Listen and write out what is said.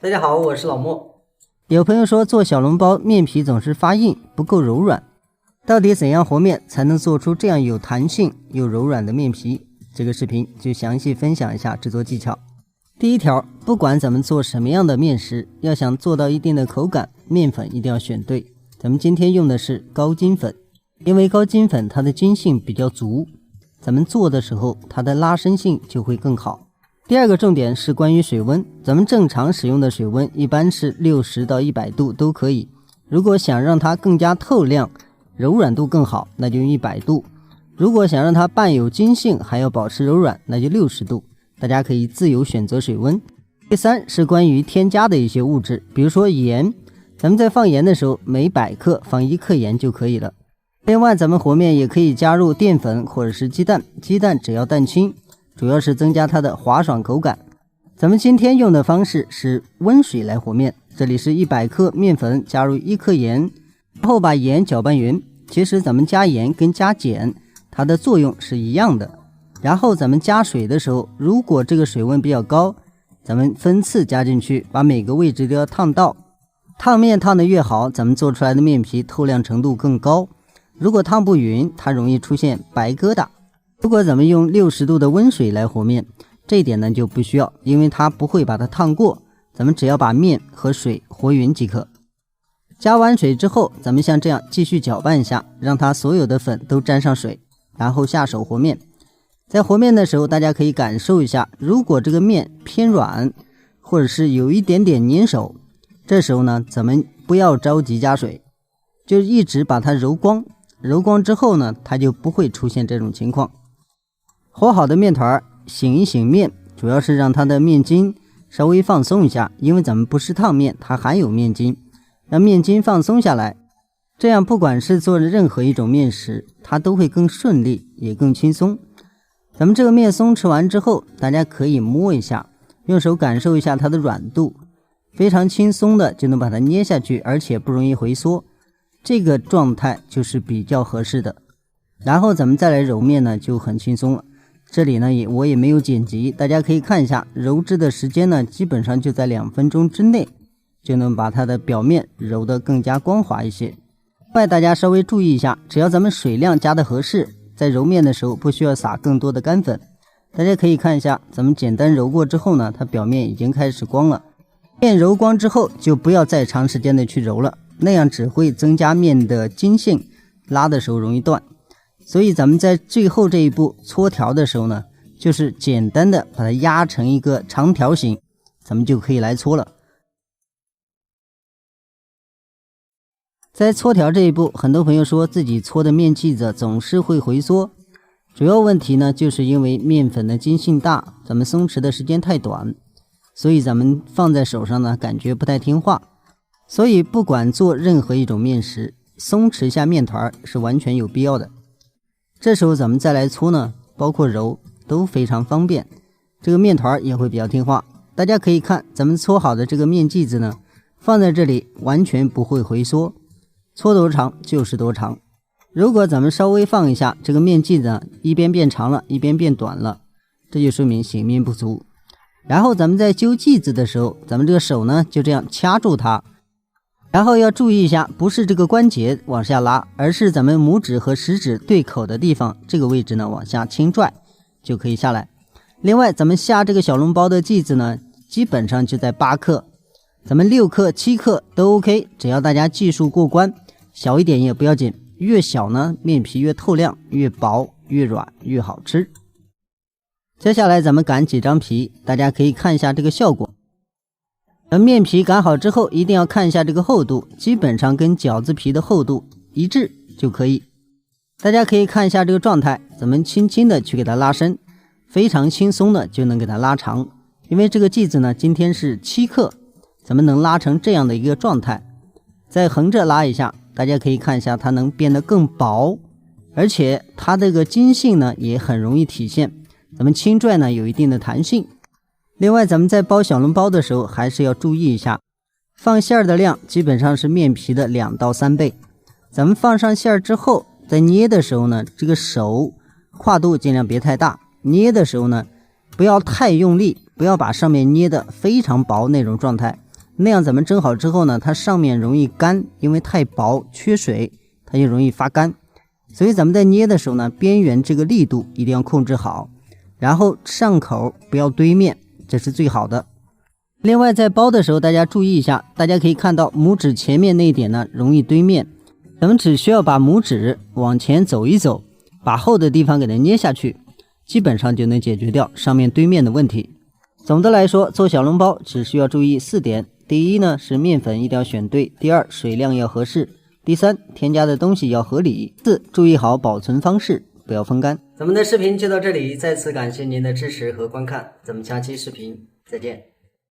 大家好，我是老莫。有朋友说做小笼包面皮总是发硬，不够柔软，到底怎样和面才能做出这样有弹性又柔软的面皮？这个视频就详细分享一下制作技巧。第一条，不管咱们做什么样的面食，要想做到一定的口感，面粉一定要选对。咱们今天用的是高筋粉，因为高筋粉它的筋性比较足，咱们做的时候它的拉伸性就会更好。第二个重点是关于水温，咱们正常使用的水温一般是60到100度都可以。如果想让它更加透亮，柔软度更好，那就用100度。如果想让它伴有筋性还要保持柔软，那就60度。大家可以自由选择水温。第三是关于添加的一些物质，比如说盐，咱们在放盐的时候每100克放1克盐就可以了。另外咱们和面也可以加入淀粉或者是鸡蛋，鸡蛋只要蛋清，主要是增加它的滑爽口感。咱们今天用的方式是温水来和面，这里是100克面粉加入1克盐，然后把盐搅拌匀。其实咱们加盐跟加碱它的作用是一样的。然后咱们加水的时候，如果这个水温比较高，咱们分次加进去，把每个位置都要烫到。烫面烫得越好，咱们做出来的面皮透亮程度更高。如果烫不匀，它容易出现白疙瘩。如果咱们用60度的温水来和面，这一点呢就不需要，因为它不会把它烫过，咱们只要把面和水和匀即可。加完水之后，咱们像这样继续搅拌一下，让它所有的粉都沾上水，然后下手和面。在和面的时候，大家可以感受一下，如果这个面偏软，或者是有一点点粘手，这时候呢咱们不要着急加水，就一直把它揉光，揉光之后呢它就不会出现这种情况。和好的面团醒一醒面，主要是让它的面筋稍微放松一下，因为咱们不是烫面，它含有面筋，让面筋放松下来，这样不管是做任何一种面食，它都会更顺利也更轻松。咱们这个面松弛完之后，大家可以摸一下，用手感受一下它的软度，非常轻松的就能把它捏下去，而且不容易回缩，这个状态就是比较合适的。然后咱们再来揉面呢就很轻松了。这里呢我也没有剪辑，大家可以看一下，揉制的时间呢基本上就在2分钟之内，就能把它的表面揉得更加光滑一些。另外大家稍微注意一下，只要咱们水量加的合适，在揉面的时候不需要撒更多的干粉。大家可以看一下，咱们简单揉过之后呢，它表面已经开始光了。面揉光之后就不要再长时间的去揉了，那样只会增加面的筋性，拉的时候容易断。所以咱们在最后这一步搓条的时候呢，就是简单的把它压成一个长条形，咱们就可以来搓了。在搓条这一步，很多朋友说自己搓的面剂子总是会回缩，主要问题呢就是因为面粉的筋性大，咱们松弛的时间太短，所以咱们放在手上呢感觉不太听话。所以不管做任何一种面食，松弛一下面团是完全有必要的。这时候咱们再来搓呢，包括揉都非常方便，这个面团也会比较听话。大家可以看咱们搓好的这个面剂子呢，放在这里完全不会回缩，搓多长就是多长。如果咱们稍微放一下，这个面剂子一边变长了一边变短了，这就说明醒面不足。然后咱们在揪剂子的时候，咱们这个手呢就这样掐住它，然后要注意一下，不是这个关节往下拉，而是咱们拇指和食指对口的地方，这个位置呢往下轻拽就可以下来。另外咱们下这个小笼包的剂子呢，基本上就在8克，咱们6克7克都 OK， 只要大家技术过关，小一点也不要紧，越小呢面皮越透亮，越薄越软越好吃。接下来咱们擀几张皮，大家可以看一下这个效果。等面皮擀好之后，一定要看一下这个厚度，基本上跟饺子皮的厚度一致就可以。大家可以看一下这个状态，咱们轻轻的去给它拉伸，非常轻松的就能给它拉长。因为这个剂子呢今天是7克，咱们能拉成这样的一个状态。再横着拉一下，大家可以看一下它能变得更薄，而且它这个筋性呢也很容易体现，咱们轻拽呢有一定的弹性。另外咱们在包小笼包的时候还是要注意一下，放馅儿的量基本上是面皮的2到3倍。咱们放上馅儿之后，在捏的时候呢，这个手跨度尽量别太大，捏的时候呢不要太用力，不要把上面捏的非常薄那种状态，那样咱们蒸好之后呢，它上面容易干，因为太薄缺水，它就容易发干。所以咱们在捏的时候呢，边缘这个力度一定要控制好，然后上口不要堆面，这是最好的。另外在包的时候大家注意一下，大家可以看到拇指前面那一点呢容易堆面，咱们只需要把拇指往前走一走，把厚的地方给它捏下去，基本上就能解决掉上面堆面的问题。总的来说，做小笼包只需要注意4点。第一呢是面粉一定要选对，第二水量要合适，第三添加的东西要合理，四注意好保存方式，不要风干。咱们的视频就到这里，再次感谢您的支持和观看，咱们下期视频再见。